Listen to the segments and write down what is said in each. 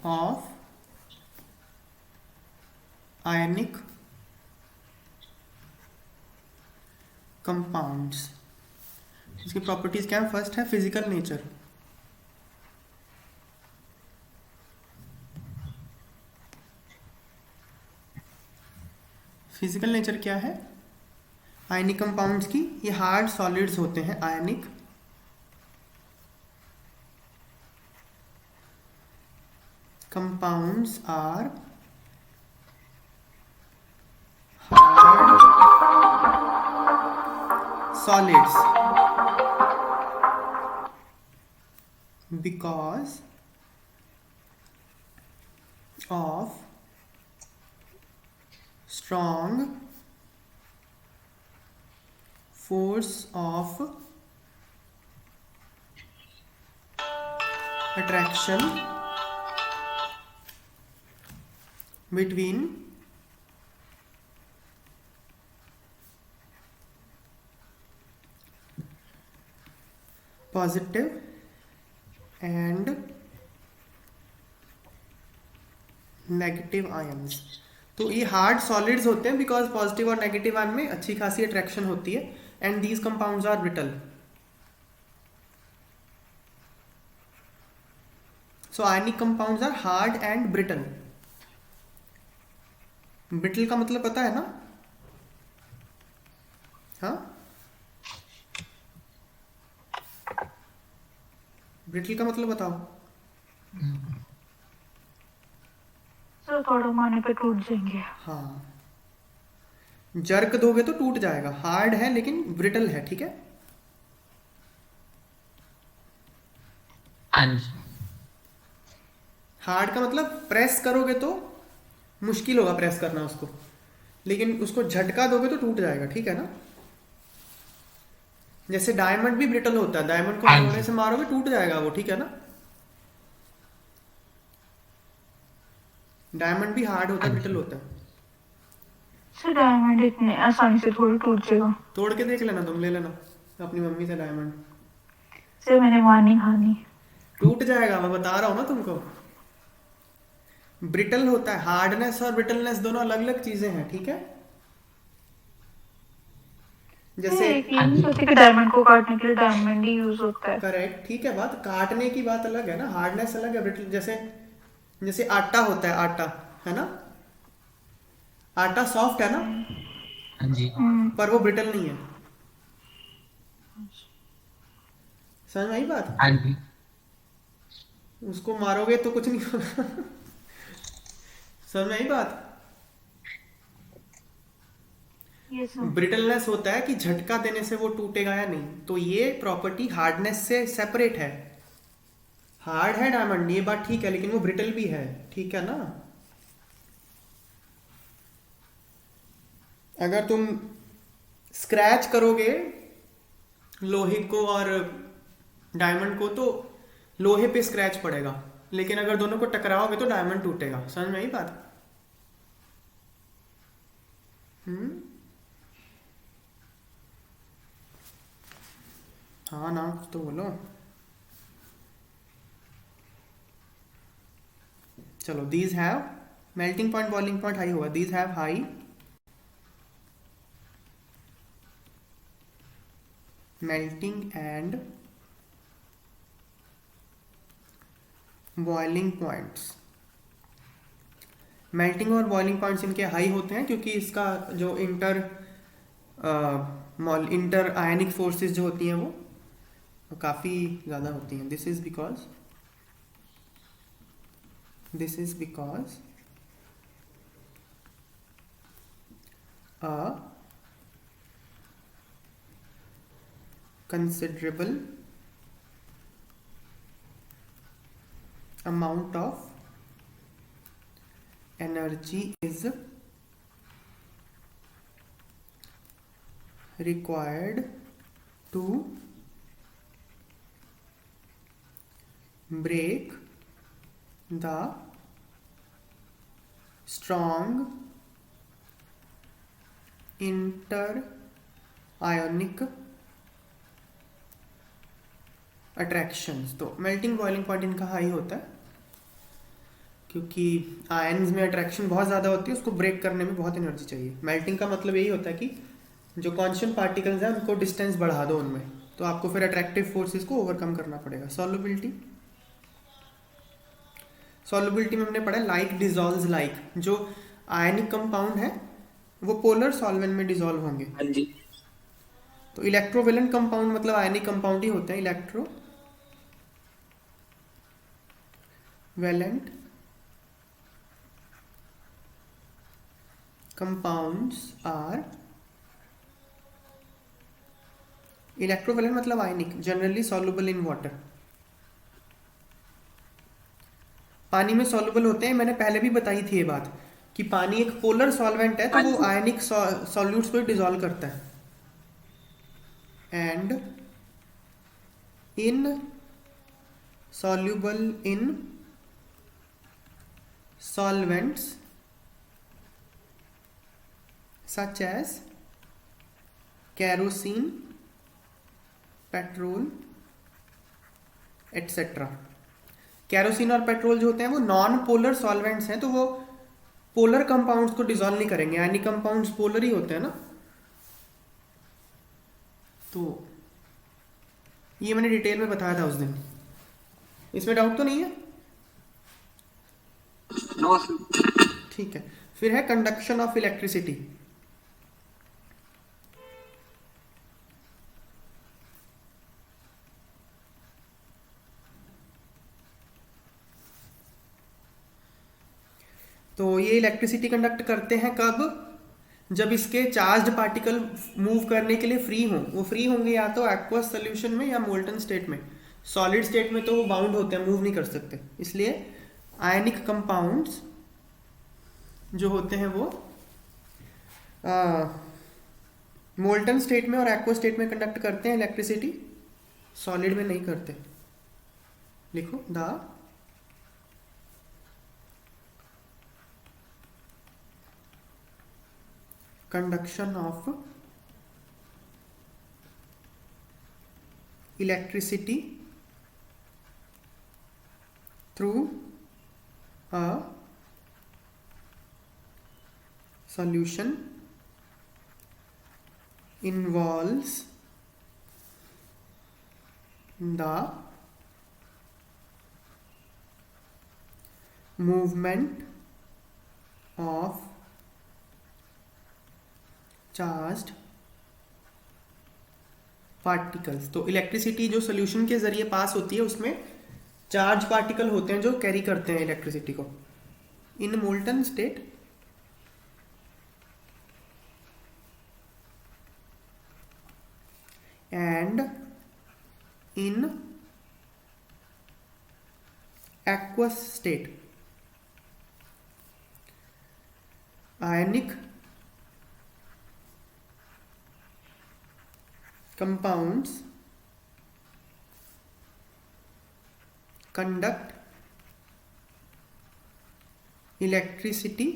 Of ionic compounds. इसकी properties क्या है? फर्स्ट है फिजिकल नेचर। फिजिकल नेचर क्या है आयनिक कंपाउंड्स की? ये हार्ड सॉलिड्स होते हैं। Ionic compounds are hard solids because of strong force of attraction between positive and negative ions. तो ये हार्ड सॉलिड्स होते हैं बिकॉज पॉजिटिव और नेगेटिव आयन में अच्छी खासी अट्रैक्शन होती है and these compounds are brittle. So ionic compounds are hard and brittle. Brittle का मतलब पता है ना? हाँ, ब्रिटल का मतलब बताओ। सर थोड़ा मारने पे टूट जाएंगे। हाँ, जर्क दोगे तो टूट जाएगा। हार्ड है लेकिन ब्रिटल है, ठीक है। हाँ जी। हार्ड का मतलब प्रेस करोगे तो मुश्किल होगा प्रेस करना उसको, लेकिन उसको झटका दोगे तो टूट जाएगा, ठीक है ना। जैसे डायमंड भी ब्रिटल होता है, डायमंड को हाँ हथौड़े जी। से मारोगे टूट जाएगा वो, ठीक है ना। डायमंड भी हार्ड होता हाँ है, ब्रिटल जी। होता है। सर डायमंड इतने आसानी से थोड़ी टूट जाएगा। तोड़ के देख लेना, तुम ले लेना अपनी मम्मी से डायमंड। सर मैंने वार्निंग खानी। टूट जाएगा, मैं बता रहा हूँ ना तुमको। ब्रिटल होता है, हार्डनेस और ब्रिटलनेस दोनों अलग अलग चीजें हैं, ठीक है। जैसे एक ये हाँ नहीं जी। सोचते कि डायमंड को काटने के लिए डायमंड ही यूज होता है। करेक्ट, ठीक है। बात काटने की बात अलग है ना, हार्डनेस अलग है, ब्रिटल। जैसे जैसे आटा होता है, आटा है ना, आटा सॉफ्ट है ना, हाँ जी। पर वो ब्रिटल नहीं है। समझ में आई बात? हाँ जी। उसको मारोगे तो कुछ नहीं होगा। समझ में आई बात? ये सब ब्रिटलनेस होता है कि झटका देने से वो टूटेगा या नहीं, तो ये प्रॉपर्टी हार्डनेस से सेपरेट है। हार्ड है डायमंड, ये बात ठीक है, लेकिन वो ब्रिटल भी है, ठीक है ना। अगर तुम स्क्रैच करोगे लोहे को और डायमंड को तो लोहे पे स्क्रैच पड़ेगा, लेकिन अगर दोनों को टकराओगे तो डायमंड टूटेगा। समझ में आई बात? हाँ ना, कुछ तो बोलो। चलो, these have melting point, boiling point high होगा। These have high melting and boiling points. Melting और बॉइलिंग पॉइंट्स इनके हाई होते हैं क्योंकि इसका जो इंटर आयनिक फोर्सेस जो होती हैं वो काफ़ी ज़्यादा होती हैं। This is because a considerable amount of energy is required to break the strong inter-ionic attractions। तो मेल्टिंग बॉइलिंग पॉइंट इनका हाई होता है। क्योंकि आयन्स में अट्रैक्शन बहुत ज़्यादा होती है, उसको ब्रेक करने में बहुत एनर्जी चाहिए। मेल्टिंग का मतलब यही होता है कि जो कांस्टेंट पार्टिकल्स हैं उनको डिस्टेंस बढ़ा दो उनमें, तो आपको फिर अट्रैक्टिव फोर्सेस को ओवरकम करना पड़ेगा। सॉल्युबिलिटी, सॉल्युबिलिटी में हमने पढ़ा लाइक डिजॉल्व्स लाइक, जो आयनिक कंपाउंड है वो पोलर सॉल्वेंट में डिजॉल्व होंगे। हाँ जी। तो इलेक्ट्रोवेलेंट कंपाउंड मतलब आयनिक कंपाउंड ही होते हैं। इलेक्ट्रोवेलेंट कंपाउंड्स आर, इलेक्ट्रोवेलेंट मतलब आयनिक, जनरली सॉल्युबल इन वाटर, पानी में सॉल्युबल होते हैं। मैंने पहले भी बताई थी ये बात कि पानी एक पोलर सॉल्वेंट है, तो हाँ वो जी। आयनिक सॉल्यूट्स को डिसॉल्व करता है। And in soluble in solvents such as kerosene, petrol etcetera. Kerosene और पेट्रोल जो होते हैं वो नॉन पोलर सॉल्वेंट्स हैं, तो वो पोलर कंपाउंड्स को डिसॉल्व नहीं करेंगे। आयनिक कंपाउंड्स पोलर ही होते हैं ना। तो ये मैंने डिटेल में बताया था उस दिन, इसमें डाउट तो नहीं है? No sir. ठीक है। फिर है कंडक्शन ऑफ इलेक्ट्रिसिटी। तो ये इलेक्ट्रिसिटी कंडक्ट करते हैं कब? जब इसके चार्ज्ड पार्टिकल मूव करने के लिए फ्री हों। वो फ्री होंगे या तो एक्वस सोल्यूशन में या मोल्टन स्टेट में। सॉलिड स्टेट में तो वो बाउंड होते हैं, मूव नहीं कर सकते। इसलिए आयनिक कंपाउंड्स जो होते हैं वो मोल्टन स्टेट में और एक्वस स्टेट में कंडक्ट करते हैं इलेक्ट्रिसिटी, सॉलिड में नहीं करते। लिखो the conduction of electricity through a solution involves the movement of charged particles. तो इलेक्ट्रिसिटी जो सोल्यूशन के जरिए पास होती है उसमें चार्ज पार्टिकल होते हैं जो कैरी करते हैं इलेक्ट्रिसिटी को। इन molten state and in aqueous state ionic compounds conduct electricity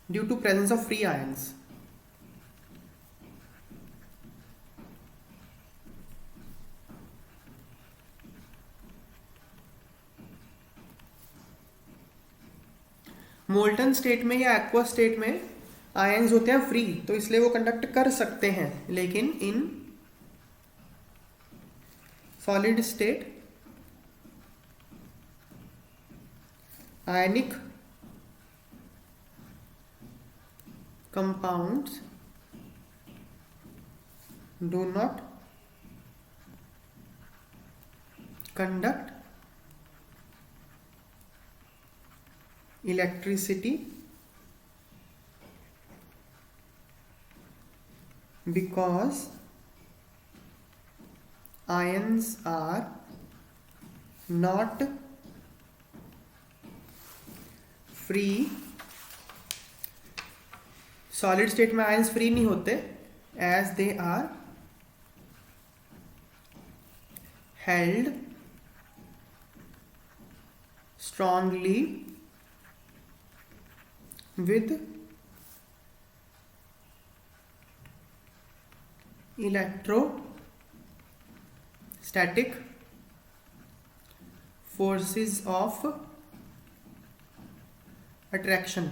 due to presence of free ions। Molten state में या एक्वा स्टेट में आयन्स होते हैं फ्री, तो इसलिए वो कंडक्ट कर सकते हैं। लेकिन in solid state ionic compounds do not conduct electricity because ions are not free। Solid state में आयंस फ्री नहीं होते, as they are held strongly with electrostatic forces of attraction.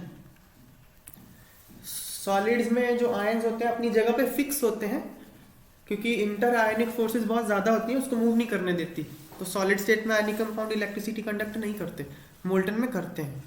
Solids में जो आयंस होते हैं अपनी जगह पे फिक्स होते हैं, क्योंकि इंटर आयनिक फोर्सेस बहुत ज़्यादा होती हैं, उसको मूव नहीं करने देती। तो सॉलिड स्टेट में आयनिक कंपाउंड इलेक्ट्रिसिटी कंडक्ट नहीं करते, मोल्टन में करते हैं।